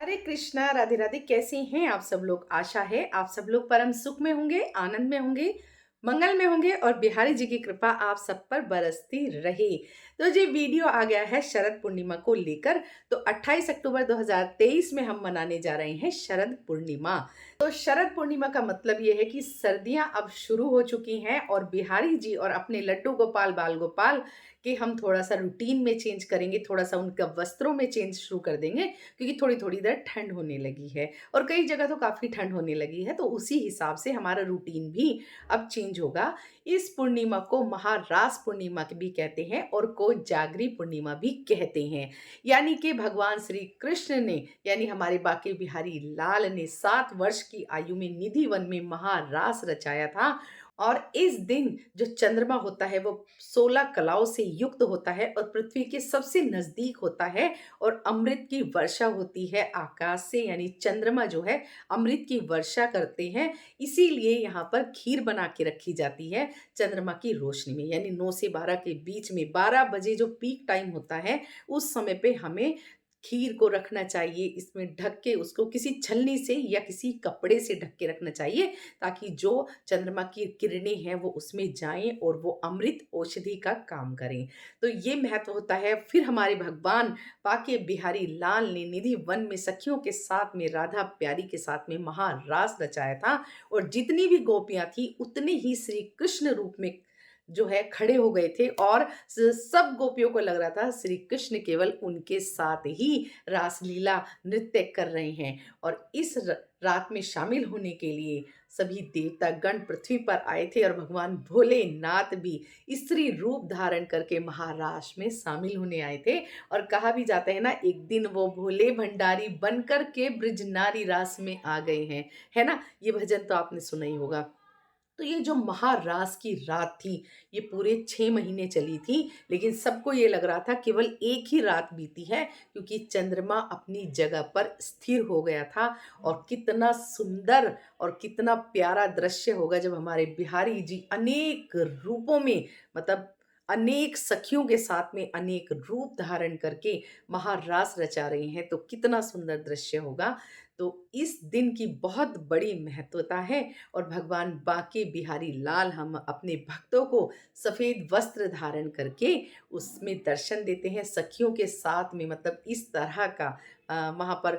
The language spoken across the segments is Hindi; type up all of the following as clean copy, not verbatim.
हरे कृष्णा, राधे राधे। कैसे हैं आप सब लोग? आशा है आप सब लोग परम सुख में होंगे, आनंद में होंगे, मंगल में होंगे और बिहारी जी की कृपा आप सब पर बरसती रहे। तो ये वीडियो आ गया है शरद पूर्णिमा को लेकर। तो 28 अक्टूबर 2023 में हम मनाने जा रहे हैं शरद पूर्णिमा। तो शरद पूर्णिमा का मतलब ये है कि सर्दियां अब शुरू हो चुकी हैं और बिहारी जी और अपने लड्डू गोपाल बाल गोपाल के हम थोड़ा सा रूटीन में चेंज करेंगे, थोड़ा सा उनका वस्त्रों में चेंज शुरू कर देंगे, क्योंकि थोड़ी थोड़ी देर ठंड होने लगी है और कई जगह तो काफ़ी ठंड होने लगी है। तो उसी हिसाब से हमारा रूटीन भी अब चेंज होगा। इस पूर्णिमा को महारास पूर्णिमा भी कहते हैं और कोजागरी पूर्णिमा भी कहते हैं। यानी कि भगवान श्री कृष्ण ने, यानी हमारे बाके बिहारी लाल ने 7 वर्ष की आयु में निधि वन में महारास रचाया था। और इस दिन जो चंद्रमा होता है वो 16 कलाओं से युक्त होता है और पृथ्वी के सबसे नजदीक होता है और अमृत की वर्षा होती है आकाश से, यानी चंद्रमा जो है अमृत की वर्षा करते हैं। इसीलिए यहाँ पर खीर बना के रखी जाती है चंद्रमा की रोशनी में, यानी 9 से 12 के बीच में, 12 बजे जो पीक टाइम होता है उस समय पे हमें खीर को रखना चाहिए। इसमें ढक के उसको किसी छलनी से या किसी कपड़े से ढक के रखना चाहिए, ताकि जो चंद्रमा की किरणें हैं वो उसमें जाएं और वो अमृत औषधि का काम करें। तो ये महत्व होता है। फिर हमारे भगवान बाके बिहारी लाल ने निधि वन में सखियों के साथ में, राधा प्यारी के साथ में महारास रचाया था और जितनी भी गोपियां थी उतने ही श्री कृष्ण रूप में जो है खड़े हो गए थे और सब गोपियों को लग रहा था श्री कृष्ण केवल उनके साथ ही रासलीला नृत्य कर रहे हैं। और इस रात में शामिल होने के लिए सभी देवता गण पृथ्वी पर आए थे और भगवान भोलेनाथ भी स्त्री रूप धारण करके महारास में शामिल होने आए थे। और कहा भी जाता है ना, एक दिन वो भोले भंडारी बनकर के ब्रिजनारी रास में आ गए हैं, है ना। ये भजन तो आपने सुना ही होगा। तो ये जो महारास की रात थी ये पूरे 6 महीने चली थी, लेकिन सबको ये लग रहा था केवल एक ही रात बीती है, क्योंकि चंद्रमा अपनी जगह पर स्थिर हो गया था। और कितना सुंदर और कितना प्यारा दृश्य होगा जब हमारे बिहारी जी अनेक रूपों में, मतलब अनेक सखियों के साथ में अनेक रूप धारण करके महारास रचा रहे हैं, तो कितना सुंदर दृश्य होगा। तो इस दिन की बहुत बड़ी महत्वता है। और भगवान बाके बिहारी लाल हम अपने भक्तों को सफेद वस्त्र धारण करके उसमें दर्शन देते हैं सखियों के साथ में, मतलब इस तरह का वहाँ पर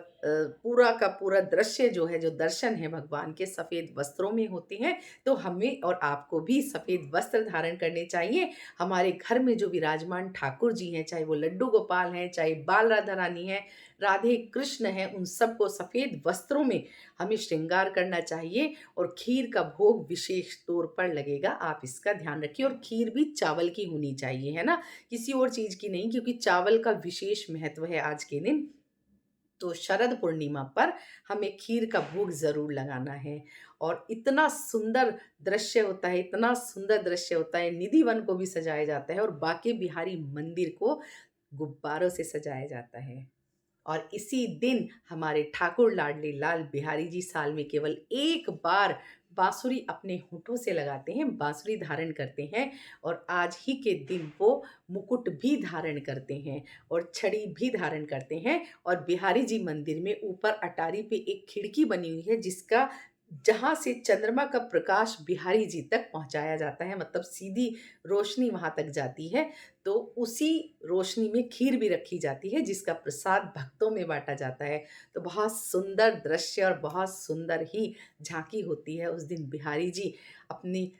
पूरा का पूरा दृश्य जो है, जो दर्शन है भगवान के सफेद वस्त्रों में होते हैं। तो हमें और आपको भी सफेद वस्त्र धारण करने चाहिए। हमारे घर में जो विराजमान ठाकुर जी हैं, चाहे वो लड्डू गोपाल हैं, चाहे बाल राधा रानी है, राधे कृष्ण हैं, उन सबको सफेद वस्त्रों में हमें श्रृंगार करना चाहिए। और खीर का भोग विशेष तौर पर लगेगा, आप इसका ध्यान रखिए। और खीर भी चावल की होनी चाहिए, है ना, किसी और चीज की नहीं, क्योंकि चावल का विशेष महत्व है आज के दिन। तो शरद पूर्णिमा पर हमें खीर का भोग जरूर लगाना है। और इतना सुंदर दृश्य होता है, इतना सुंदर दृश्य होता है। निधि वन को भी सजाया जाता है और बाके बिहारी मंदिर को गुब्बारों से सजाया जाता है। और इसी दिन हमारे ठाकुर लाडले लाल बिहारी जी साल में केवल एक बार बांसुरी अपने होठों से लगाते हैं, बांसुरी धारण करते हैं। और आज ही के दिन वो मुकुट भी धारण करते हैं और छड़ी भी धारण करते हैं। और बिहारी जी मंदिर में ऊपर अटारी पे एक खिड़की बनी हुई है, जिसका जहाँ से चंद्रमा का प्रकाश बिहारी जी तक पहुंचाया जाता है, मतलब सीधी रोशनी वहां तक जाती है। तो उसी रोशनी में खीर भी रखी जाती है, जिसका प्रसाद भक्तों में बांटा जाता है। तो बहुत सुंदर दृश्य और बहुत सुंदर ही झांकी होती है उस दिन। बिहारी जी अपनी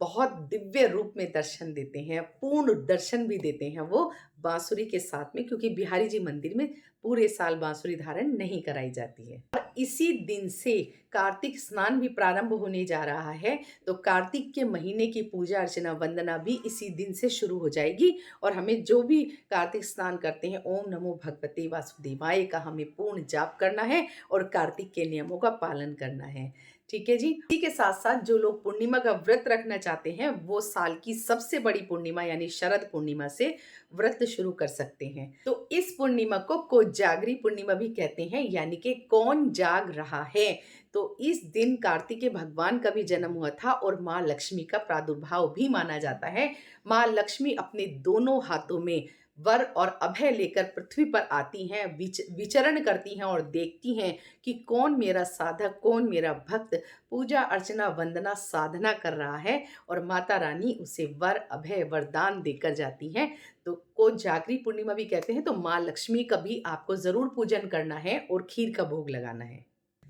बहुत दिव्य रूप में दर्शन देते हैं, पूर्ण दर्शन भी देते हैं वो बांसुरी के साथ में, क्योंकि बिहारी जी मंदिर में पूरे साल बांसुरी धारण नहीं कराई जाती है। और इसी दिन से कार्तिक स्नान भी प्रारंभ होने जा रहा है। तो कार्तिक के महीने की पूजा अर्चना वंदना भी इसी दिन से शुरू हो जाएगी। और हमें जो भी कार्तिक स्नान करते हैं, ओम नमो भगवते वासुदेवाय का हमें पूर्ण जाप करना है और कार्तिक के नियमों का पालन करना है। ठीक है जी। इसी के साथ साथ जो लोग पूर्णिमा का व्रत रखना चाहते हैं, वो साल की सबसे बड़ी पूर्णिमा यानी शरद पूर्णिमा से व्रत शुरू कर सकते हैं। तो इस पूर्णिमा को कोजागरी पूर्णिमा भी कहते हैं, यानी कि कौन जाग रहा है। तो इस दिन कार्तिकेय भगवान का भी जन्म हुआ था और माँ लक्ष्मी का प्रादुर्भाव भी माना जाता है। माँ लक्ष्मी अपने दोनों हाथों में वर और अभय लेकर पृथ्वी पर आती हैं, विचरण करती हैं और देखती हैं कि कौन मेरा साधक, कौन मेरा भक्त पूजा अर्चना वंदना साधना कर रहा है, और माता रानी उसे वर अभय वरदान देकर जाती हैं। तो को जागरी पूर्णिमा भी कहते हैं। तो माँ लक्ष्मी का भी आपको ज़रूर पूजन करना है और खीर का भोग लगाना है।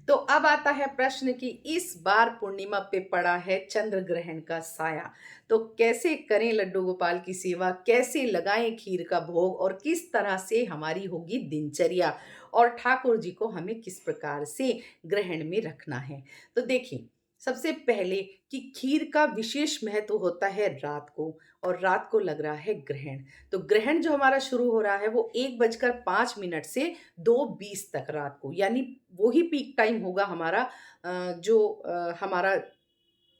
तो अब आता है प्रश्न कि इस बार पूर्णिमा पे पड़ा है चंद्र ग्रहण का साया, तो कैसे करें लड्डू गोपाल की सेवा, कैसे लगाएं खीर का भोग, और किस तरह से हमारी होगी दिनचर्या, और ठाकुर जी को हमें किस प्रकार से ग्रहण में रखना है। तो देखिए, सबसे पहले कि खीर का विशेष महत्व होता है रात को, और रात को लग रहा है ग्रहण। तो ग्रहण जो हमारा शुरू हो रहा है वो 1:05 से 2:20 तक रात को, यानी वो ही पीक टाइम होगा हमारा, जो हमारा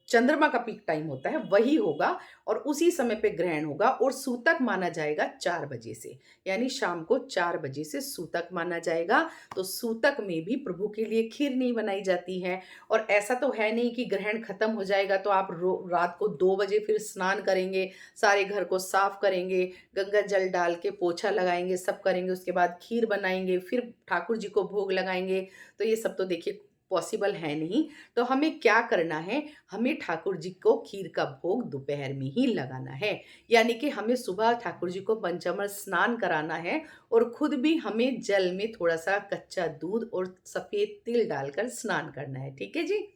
चंद्रमा का पीक टाइम होता है वही होगा, और उसी समय पे ग्रहण होगा, और सूतक माना जाएगा 4 बजे से, यानी शाम को 4 बजे से सूतक माना जाएगा। तो सूतक में भी प्रभु के लिए खीर नहीं बनाई जाती है। और ऐसा तो है नहीं कि ग्रहण खत्म हो जाएगा तो आप रात को 2 बजे फिर स्नान करेंगे, सारे घर को साफ करेंगे, गंगा जल डाल के पोछा लगाएंगे, सब करेंगे, उसके बाद खीर बनाएंगे, फिर ठाकुर जी को भोग लगाएंगे। तो ये सब तो देखिए पॉसिबल है नहीं। तो हमें क्या करना है, हमें ठाकुर जी को खीर का भोग दोपहर में ही लगाना है, यानी कि हमें सुबह ठाकुर जी को पंचामृत स्नान कराना है, और खुद भी हमें जल में थोड़ा सा कच्चा दूध और सफ़ेद तिल डालकर स्नान करना है। ठीक है जी।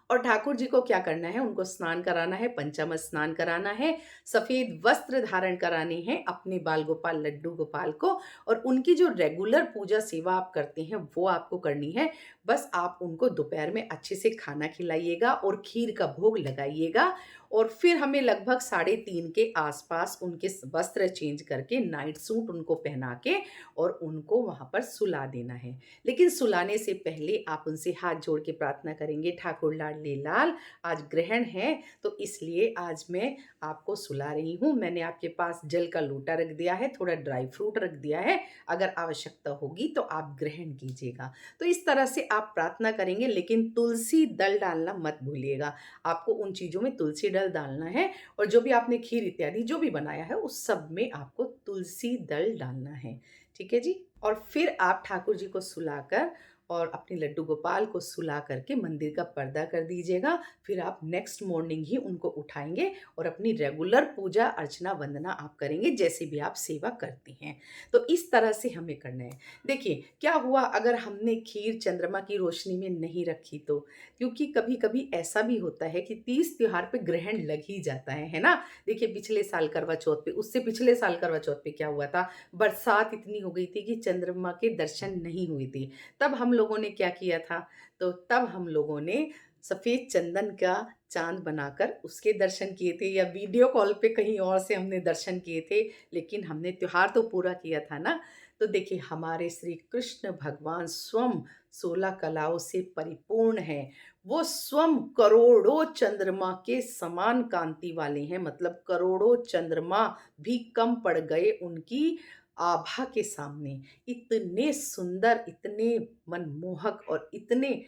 और ठाकुर जी को क्या करना है, उनको स्नान कराना है, पंचामृत स्नान कराना है, सफ़ेद वस्त्र धारण कराने हैं अपने बाल गोपाल लड्डू गोपाल को, और उनकी जो रेगुलर पूजा सेवा आप करते हैं वो आपको करनी है। बस आप उनको दोपहर में अच्छे से खाना खिलाइएगा और खीर का भोग लगाइएगा, और फिर हमें लगभग 3:30 के आसपास उनके वस्त्र चेंज करके नाइट सूट उनको पहना के और उनको वहाँ पर सुला देना है। लेकिन सुलाने से पहले आप उनसे हाथ जोड़ के प्रार्थना करेंगे, ठाकुर लाडले लाल, आज ग्रहण है तो इसलिए आज मैं आपको सुला रही हूँ। मैंने आपके पास जल का लोटा रख दिया है, थोड़ा ड्राई फ्रूट रख दिया है, अगर आवश्यकता होगी तो आप ग्रहण कीजिएगा। तो इस तरह से आप प्रार्थना करेंगे, लेकिन तुलसी दल डालना मत भूलिएगा। आपको उन चीज़ों में तुलसी दल डालना है, और जो भी आपने खीर इत्यादि जो भी बनाया है उस सब में आपको तुलसी दल डालना है। ठीक है जी। और फिर आप ठाकुर जी को सुलाकर और अपने लड्डू गोपाल को सुला करके मंदिर का पर्दा कर दीजिएगा। फिर आप नेक्स्ट मॉर्निंग ही उनको उठाएंगे और अपनी रेगुलर पूजा अर्चना वंदना आप करेंगे, जैसे भी आप सेवा करती हैं। तो इस तरह से हमें करना है। देखिए क्या हुआ अगर हमने खीर चंद्रमा की रोशनी में नहीं रखी तो, क्योंकि कभी कभी ऐसा भी होता है कि तीज त्योहार पे ग्रहण लग ही जाता है ना। देखिए पिछले साल करवा चौथ पे, उससे पिछले साल करवा चौथ पे क्या हुआ था, बरसात इतनी हो गई थी कि चंद्रमा के दर्शन नहीं हुए थे। तब हम लोगों ने क्या किया था, तो तब हम लोगों ने सफ़ेद चंदन का चाँद बनाकर उसके दर्शन किए थे, या वीडियो कॉल पे कहीं और से हमने दर्शन किए थे, लेकिन हमने त्योहार तो पूरा किया था ना। तो देखिए हमारे श्री कृष्ण भगवान स्वयं 16 कलाओं से परिपूर्ण हैं। वो स्वयं करोड़ों चंद्रमा के समान कांति वाले हैं, मतलब करोड़ों चंद्रमा भी कम पड़ गए उनकी आभा के सामने। इतने सुंदर, इतने मनमोहक और इतने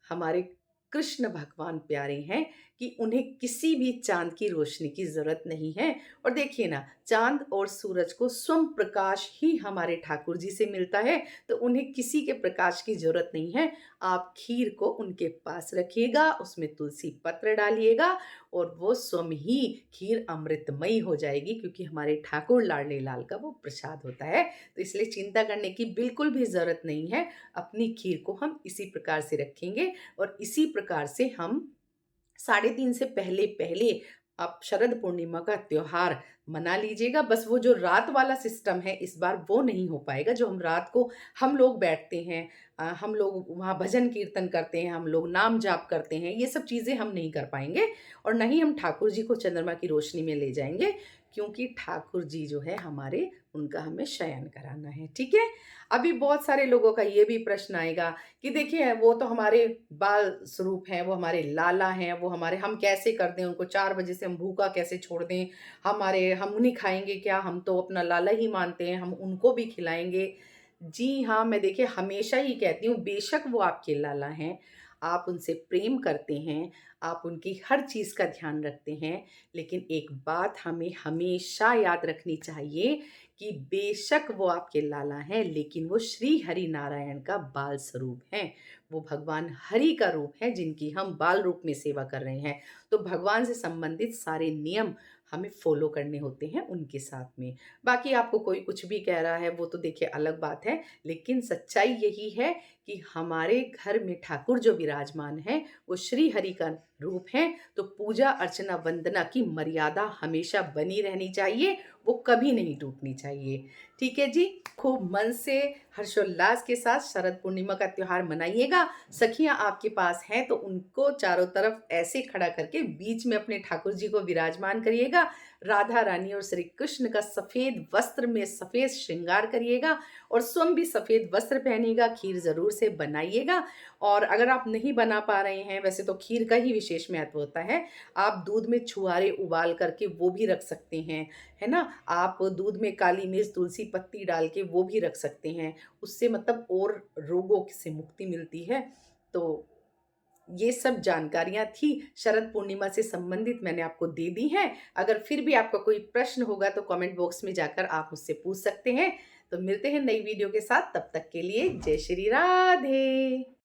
हमारे कृष्ण भगवान प्यारे हैं कि उन्हें किसी भी चाँद की रोशनी की ज़रूरत नहीं है। और देखिए ना, चाँद और सूरज को स्वयं प्रकाश ही हमारे ठाकुर जी से मिलता है, तो उन्हें किसी के प्रकाश की ज़रूरत नहीं है। आप खीर को उनके पास रखिएगा, उसमें तुलसी पत्र डालिएगा, और वो स्वयं ही खीर अमृतमयी हो जाएगी, क्योंकि हमारे ठाकुर लाडले लाल का वो प्रसाद होता है। तो इसलिए चिंता करने की बिल्कुल भी ज़रूरत नहीं है। अपनी खीर को हम इसी प्रकार से रखेंगे, और इसी प्रकार से हम 3:30 से पहले पहले आप शरद पूर्णिमा का त्योहार मना लीजिएगा। बस वो जो रात वाला सिस्टम है इस बार वो नहीं हो पाएगा, जो हम रात को हम लोग बैठते हैं, हम लोग वहाँ भजन कीर्तन करते हैं, हम लोग नाम जाप करते हैं, ये सब चीज़ें हम नहीं कर पाएंगे। और ना ही हम ठाकुर जी को चंद्रमा की रोशनी में ले जाएंगे, क्योंकि ठाकुर जी जो है हमारे, उनका हमें शयन कराना है। ठीक है। अभी बहुत सारे लोगों का ये भी प्रश्न आएगा कि देखिए वो तो हमारे बाल स्वरूप हैं, वो हमारे लाला हैं, वो हमारे, हम कैसे कर दें उनको, 4 बजे से हम भूखा कैसे छोड़ दें, हमारे, हम उन्हीं खाएंगे क्या, हम तो अपना लाला ही मानते हैं, हम उनको भी खिलाएंगे। जी हाँ, मैं देखिए हमेशा ही कहती हूँ, बेशक वो आपके लाला हैं, आप उनसे प्रेम करते हैं, आप उनकी हर चीज़ का ध्यान रखते हैं, लेकिन एक बात हमें हमेशा याद रखनी चाहिए कि बेशक वो आपके लाला हैं, लेकिन वो श्री हरि नारायण का बाल स्वरूप हैं। वो भगवान हरि का रूप है जिनकी हम बाल रूप में सेवा कर रहे हैं। तो भगवान से संबंधित सारे नियम हमें फॉलो करने होते हैं उनके साथ में। बाकी आपको कोई कुछ भी कह रहा है वो तो देखिए अलग बात है, लेकिन सच्चाई यही है कि हमारे घर में ठाकुर जो विराजमान हैं वो श्री हरि का रूप हैं। तो पूजा अर्चना वंदना की मर्यादा हमेशा बनी रहनी चाहिए, वो कभी नहीं टूटनी चाहिए। ठीक है जी, खूब मन से हर्षोल्लास के साथ शरद पूर्णिमा का त्योहार मनाइएगा। सखियां आपके पास हैं तो उनको चारों तरफ ऐसे खड़ा करके बीच में अपने ठाकुर जी को विराजमान करिएगा। राधा रानी और श्री कृष्ण का सफेद वस्त्र में सफेद श्रृंगार करिएगा और स्वयं भी सफेद वस्त्र पहनिएगा। खीर जरूर से बनाइएगा। और अगर आप नहीं बना पा रहे हैं, वैसे तो खीर का ही विशेष महत्व होता है, आप दूध में छुआरे उबाल करके वो भी रख सकते हैं, है ना। आप दूध में काली मिर्च तुलसी पत्ती डाल के वो भी रख सकते हैं। उससे मतलब और रोगों से मुक्ति मिलती है। तो ये सब जानकारियां थी शरद पूर्णिमा से संबंधित, मैंने आपको दे दी हैं। अगर फिर भी आपका कोई प्रश्न होगा तो कमेंट बॉक्स में जाकर आप मुझसे पूछ सकते हैं। तो मिलते हैं नई वीडियो के साथ, तब तक के लिए जय श्री राधे।